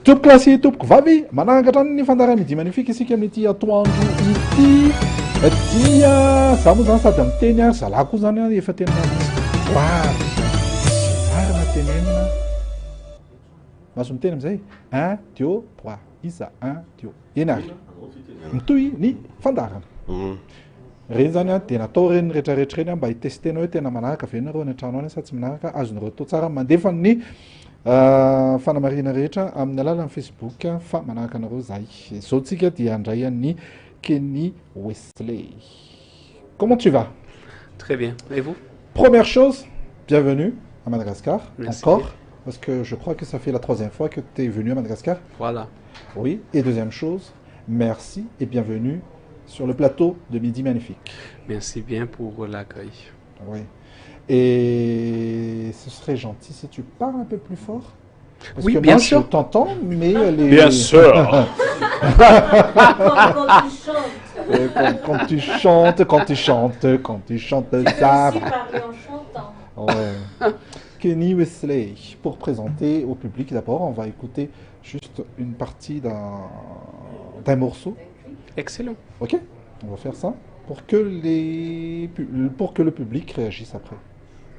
Tompoko lasy tompoko vavy manangatra ny fandara midi magnifique isika amin'ity atoandro ity dia za moa zany sady miteny a zalahy koa zany efa tena vary marina tenenina maso miteny amizay un dio trois isa un dio eny ary mitohy ny fandarana reny zany a de natao reny rehetrarehetra reny mba hitestenao hoe tena manaraka ve nareo any an-trano any sa tsy manaraka azonareo atao tsara mandefa ny fanamarina rehetra amin'ny alalan'ny Facebook fa manaraka anareo zay zao tsika dia andray ny Kenny Wesley. Comment tu vas? Très bien. Et vous? Première chose, bienvenue à Madagascar. Merci. Encore, parce que je crois que ça fait la 3e fois que tu es venu à Madagascar. Voilà. Oui. Et deuxième chose, merci et bienvenue sur le plateau de Midi Magnifique. Merci bien pour l'accueil. Oui. Et ce serait gentil si tu parles un peu plus fort. Parce oui, que bien moi, sûr. je t'entends, mais les... Bien sûr. Quand tu chantes, quand tu chantes ça. Aussi parler en chantant. Ouais. Kenny Wesley. Pour présenter au public, d'abord, on va écouter juste une partie d'un morceau. Excellent. Ok? On va faire ça pour que le public réagisse après.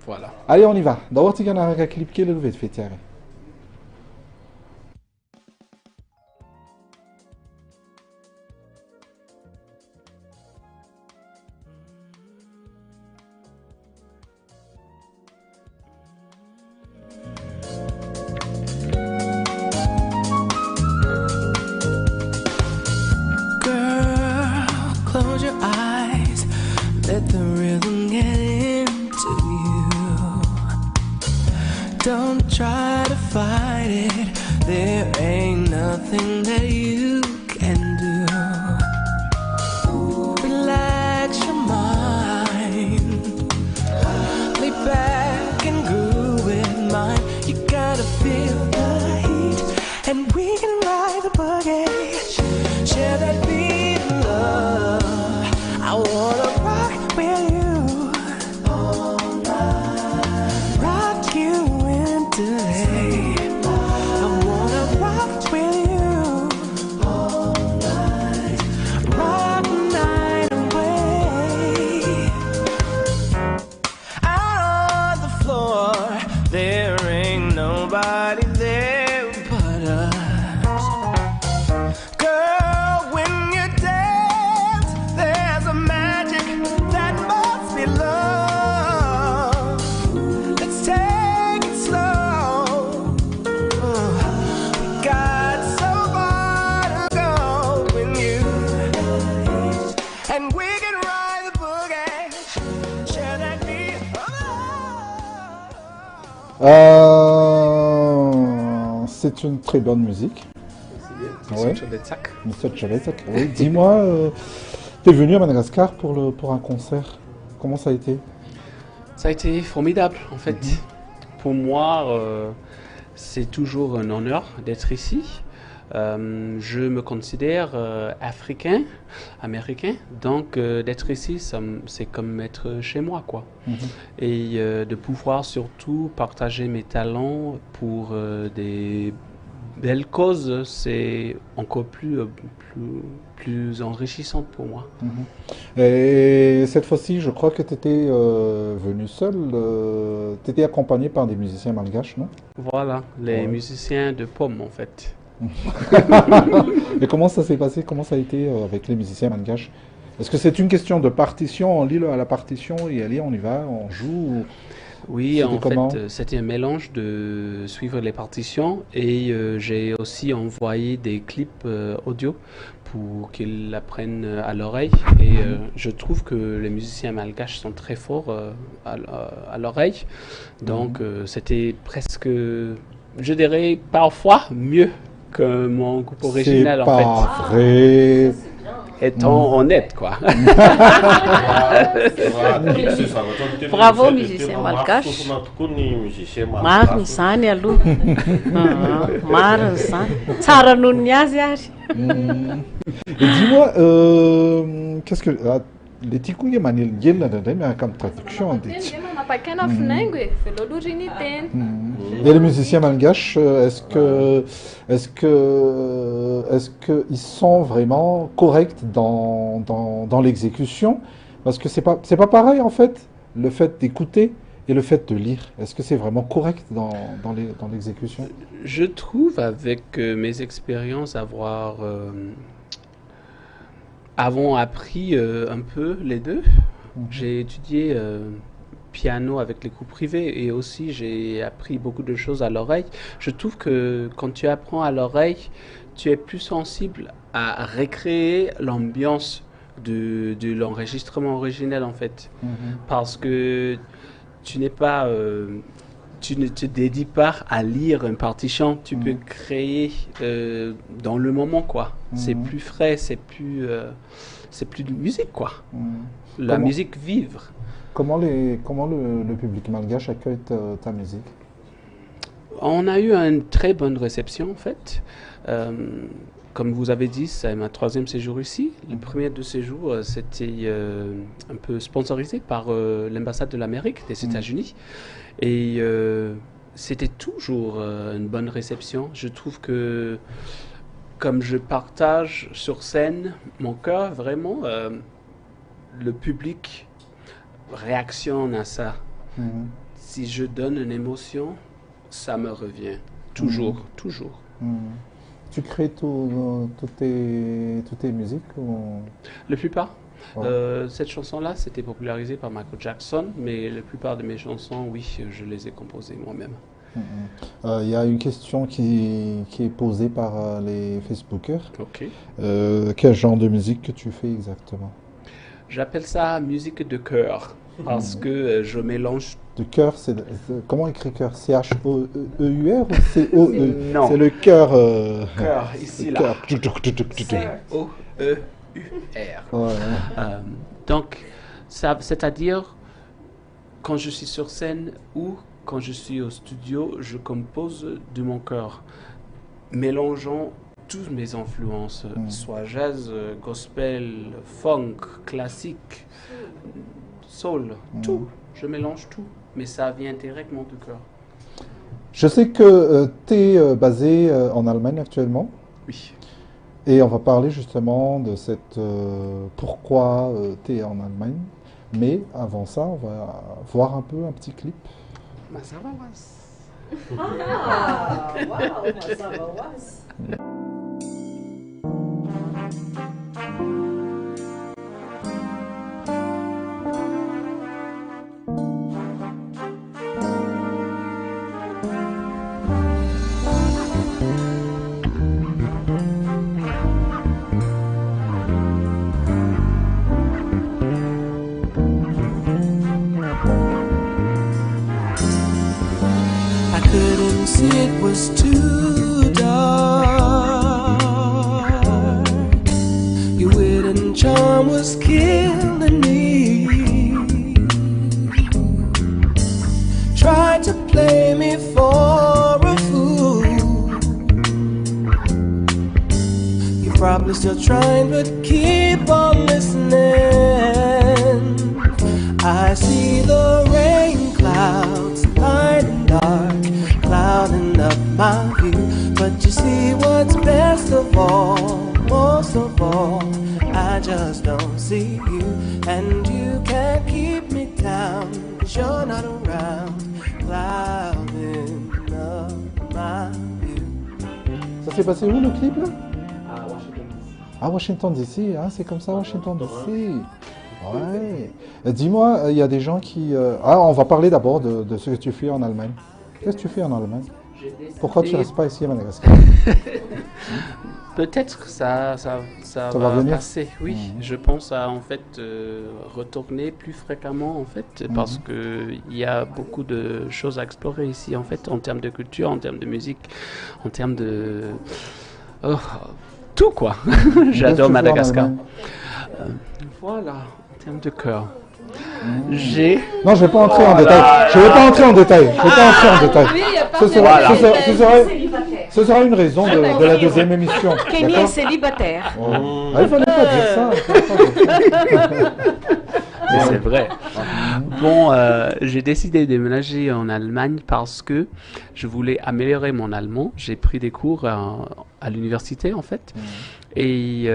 Voilà. Allez, on y va. D'abord, tu as un clip qui est levé de fêter. Close your eyes, let the rhythm get into you. Don't try to fight it, there ain't nothing that you can do. Relax your mind, lay back and groove with mine. You gotta feel the heat, and we can ride the boogie, share that beat of love. I wanna rock with you all night, rock you into day. I wanna rock with you all night, rock the night away. Out on the floor, there ain't nobody there but us. Girl, when you dance, there's a magic that must be love. Let's take it slow. We got so far to go with you, and we can ride the boogie, share that beat of love. C'est une très bonne musique. Ouais. Monsieur Tchobetsak. Oui, dis-moi, tu es venu à Madagascar pour un concert. Comment ça a été? Ça a été formidable, en fait. Pour moi, c'est toujours un honneur d'être ici. Je me considère africain, américain, donc d'être ici, c'est comme être chez moi, quoi. Et de pouvoir surtout partager mes talents pour des belles causes, c'est encore plus enrichissant pour moi. Et cette fois-ci, je crois que tu étais venu seul, tu étais accompagné par des musiciens malgaches, non? Voilà, les Ouais. musiciens de Pomme, en fait. Et comment ça s'est passé? Comment ça a été avec les musiciens malgaches? Est-ce que c'est une question de partition, on lit à la partition et allez, on y va, on joue ou... Oui, C'était en comment? fait, c'était un mélange de suivre les partitions et j'ai aussi envoyé des clips audio pour qu'ils l'apprennent à l'oreille. Et je trouve que les musiciens malgaches sont très forts à l'oreille. Donc, c'était presque, je dirais, parfois mieux que mon groupe original, en fait. C'est pas vrai. Étant honnête, quoi. Bravo musicien malgache. Marina zany aloha. Marina zany. Tsara noho ny azy ary. Et dis-moi, qu'est-ce que... les tikouille manel ngel na ndray miaraka amin'ny traduction Teny manapakena finaingo e, velao aloha reny teny. Et les musiciens malgaches, est-ce qu'ils sont vraiment corrects dans l'exécution? Parce que c'est pas pareil en fait, le fait d'écouter et le fait de lire. Est-ce que c'est vraiment correct dans l'exécution? Je trouve avec mes expériences avons appris un peu les deux. J'ai étudié piano avec les cours privés et aussi j'ai appris beaucoup de choses à l'oreille. Je trouve que quand tu apprends à l'oreille, tu es plus sensible à recréer l'ambiance de l'enregistrement originel en fait. Parce que tu n'es pas... tu ne te dédies pas à lire une partition, tu peux créer dans le moment quoi. C'est plus frais, c'est plus de musique quoi. La musique vivre. Comment le public malgache accueille ta musique? On a eu une très bonne réception en fait. Comme vous avez dit, c'est ma 3e séjour ici. Le premier de séjours, c'était un peu sponsorisé par l'ambassade de l'Amérique des États-Unis. Et c'était toujours une bonne réception. Je trouve que comme je partage sur scène mon cœur, vraiment, le public réactionne à ça. Si je donne une émotion, ça me revient. Toujours. Tu crées toutes tes musiques ou... La plupart. Cette chanson-là, c'était popularisé par Michael Jackson, mais la plupart de mes chansons, oui, je les ai composées moi-même. Il y a une question qui est posée par les Facebookers. Ok. Quel genre de musique que tu fais exactement? J'appelle ça musique de cœur, parce que je mélange... De cœur, comment écrit cœur? C-H-O-E-U-R ou C-O-E? Non. C'est le cœur... Cœur, ici, là. C-O-E-U-R. Donc, c'est-à-dire, quand je suis sur scène ou quand je suis au studio, je compose de mon cœur, mélangeant toutes mes influences, soit jazz, gospel, funk, classique, soul, tout. Je mélange tout, mais ça vient directement du cœur. Je sais que tu es basé en Allemagne actuellement. Oui. Et on va parler justement de cette pourquoi tu es en Allemagne. Mais avant ça, on va voir un petit clip. It was too dark. Your wit and charm was killing me. Tried to play me for a fool. You're probably still trying, but keep on listening. I see the rain clouds light and dark, clouding up my view. But you see what's best of all, most of all, I just don't see you. And you can't keep me down, 'cause you're not around, clouding up my view. Ça s'est passé où le clip là? À Washington DC. À Washington DC, hein, c'est comme ça Washington DC. Ouais. Dis-moi, il y a des gens qui... on va parler d'abord de ce que tu fais en Allemagne. Qu'est-ce que tu fais en Allemagne? Pourquoi tu ne restes pas ici à Madagascar? Peut-être que ça va venir. passer, oui. Je pense à en fait retourner plus fréquemment en fait, parce que il y a beaucoup de choses à explorer ici en fait, en termes de culture, en termes de musique, en termes de tout quoi. J'adore Madagascar. Voilà, en termes de cœur. Non, je ne vais pas entrer en détail. Je ne vais pas entrer en détail. Ce sera une raison de la deuxième émission. Kenny est célibataire. Il ne fallait pas dire ça. c'est vrai. Bon, j'ai décidé de déménager en Allemagne parce que je voulais améliorer mon allemand. J'ai pris des cours à l'université, en fait. Et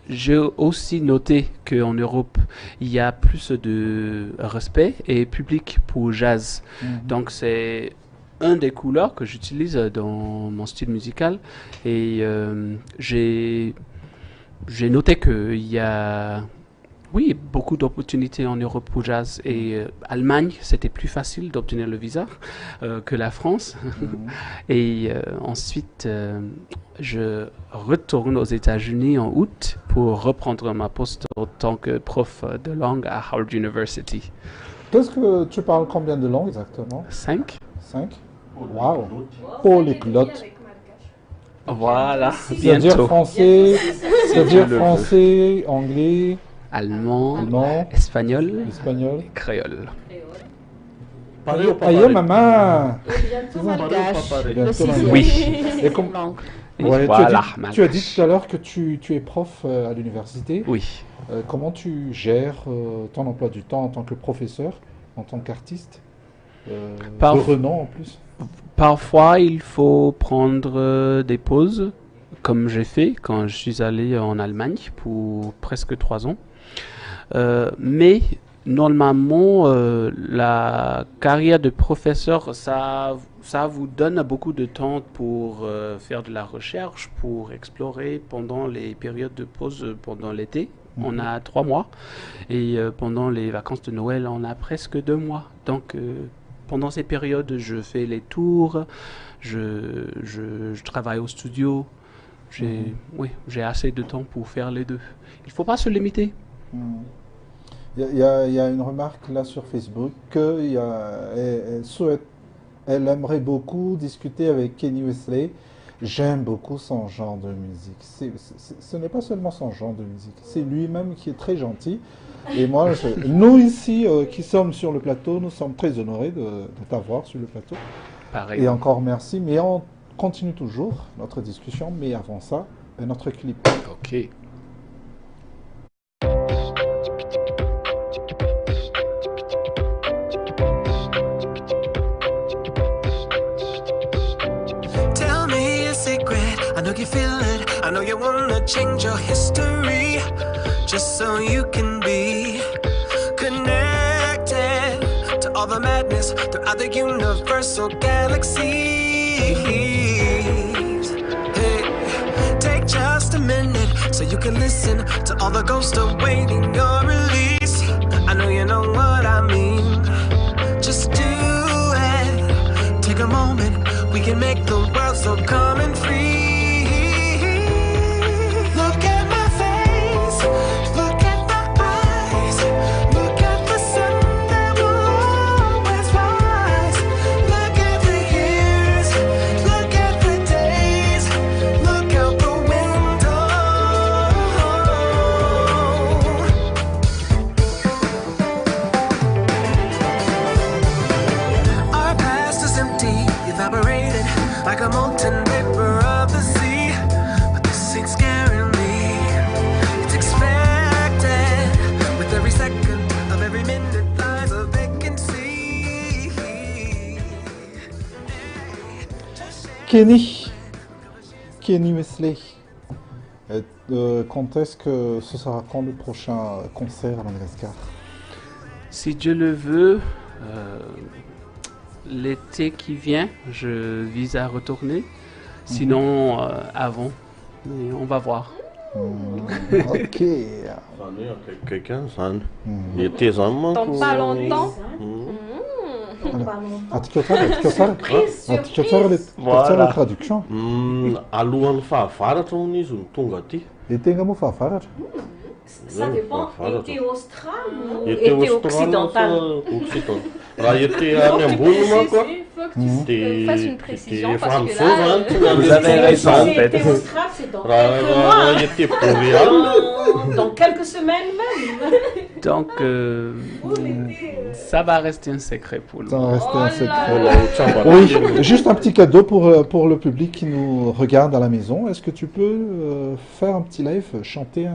j'ai aussi noté qu'en Europe, il y a plus de respect et public pour jazz. Donc, c'est un des couleurs que j'utilise dans mon style musical. Et j'ai noté qu'il y a, oui, beaucoup d'opportunités en Europe pour jazz. Et Allemagne, c'était plus facile d'obtenir le visa que la France. Et ensuite, je retourne aux États-Unis en août pour reprendre ma poste en tant que prof de langue à Howard University. Qu'est-ce que tu parles combien de langues exactement? 5. 5? Waouh! Polyglotte. Voilà, C'est-à-dire bientôt. français, anglais, Allemand, espagnol, espagnol. créole. Aïe, maman! Oui. Et comme... Ouais, Voilà, tu as dit tout à l'heure que tu es prof à l'université. Oui. Comment tu gères ton emploi du temps en tant que professeur, en tant qu'artiste de renom en plus? Parfois, il faut prendre des pauses, comme j'ai fait quand je suis allé en Allemagne pour presque 3 ans. Mais normalement, la carrière de professeur, ça vous donne beaucoup de temps pour faire de la recherche, pour explorer pendant les périodes de pause pendant l'été. On a 3 mois et pendant les vacances de Noël, on a presque 2 mois. Donc, pendant ces périodes, je fais les tours, je travaille au studio. J'ai assez de temps pour faire les deux. Il ne faut pas se limiter. Il y a une remarque là sur Facebook qu'elle aimerait beaucoup discuter avec Kenny Wesley. J'aime beaucoup son genre de musique. Ce n'est pas seulement son genre de musique, c'est lui-même qui est très gentil. Et moi, nous ici qui sommes sur le plateau, nous sommes très honorés de t'avoir sur le plateau. Pareil. Et encore merci. Mais on continue toujours notre discussion. Mais avant ça, notre clip. Ok. Tell me a secret, I know you feel it, I know you wanna change your history, just so you can be connected to all the madness throughout the universal galaxies. Hey, take just a minute so you can listen to all the ghosts awaiting your release. I know you know what I mean, just do it, take a moment. We can make the world so calm and free. Look at my face, look at my eyes, look at the sun that will always rise. Look at the years, look at the days, look out the window. Our past is empty, evaporated like a molten vapor of the sea. But this ain't scaring me, it's expected. With every second of every minute lies a vacancy. Kenny Wesley. Quand est-ce que ce sera quand le prochain concert à Madagascar? Si Dieu le veut, l'été qui vient, je vise à retourner. Sinon, avant. Mais on va voir. Ok. Quelqu'un, ça. Il était un Dans pas longtemps. Voilà. Traduction. Alohan'ny fahavaratra hono izy no tonga aty. Etenga moa fahavaratra. Ça dépend. Été austral ou Été occidental? Occidental. Raha été any ambony manko a. Tu fasses une précision efa parce que mivoa là, Vous avez raison, en fait. été austral, c'est dans raha quelques mois. raha été boréal. Dans quelques semaines même. Donc, ça va rester un secret pour Ça nous. va rester un secret. Voilà, au tsamba Oui, juste un petit cadeau pour le public qui nous regarde à la maison. Est-ce que tu peux faire un petit live, chanter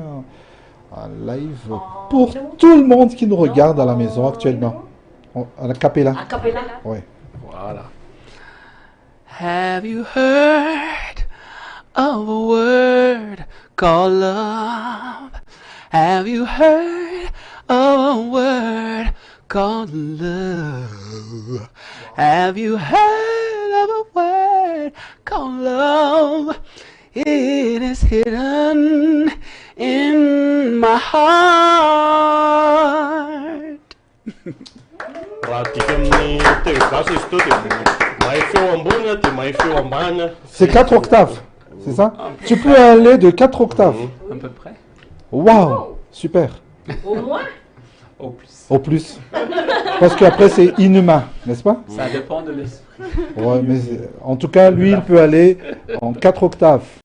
Un live pour tout le monde qui nous regarde à la maison actuellement. À la cappella. A cappella. Ouais. Voilà. Have you heard of a word called love? Have you heard of a word called love? Have you heard of a word called love? It is hidden in my heart. Raha dika amin'ny teny gasy izy to dia mahay feo ambony dia mahay feo ambany. C'est 4 octaves, c'est ça? Tu peux aller de 4 octaves. À peu près. Waouh, super. Au moins. Au plus. Au plus. Parce qu'après c'est inhumain, n'est-ce pas? Ça dépend de l'esprit. Ouais, mais en tout cas, lui, il peut aller en 4 octaves.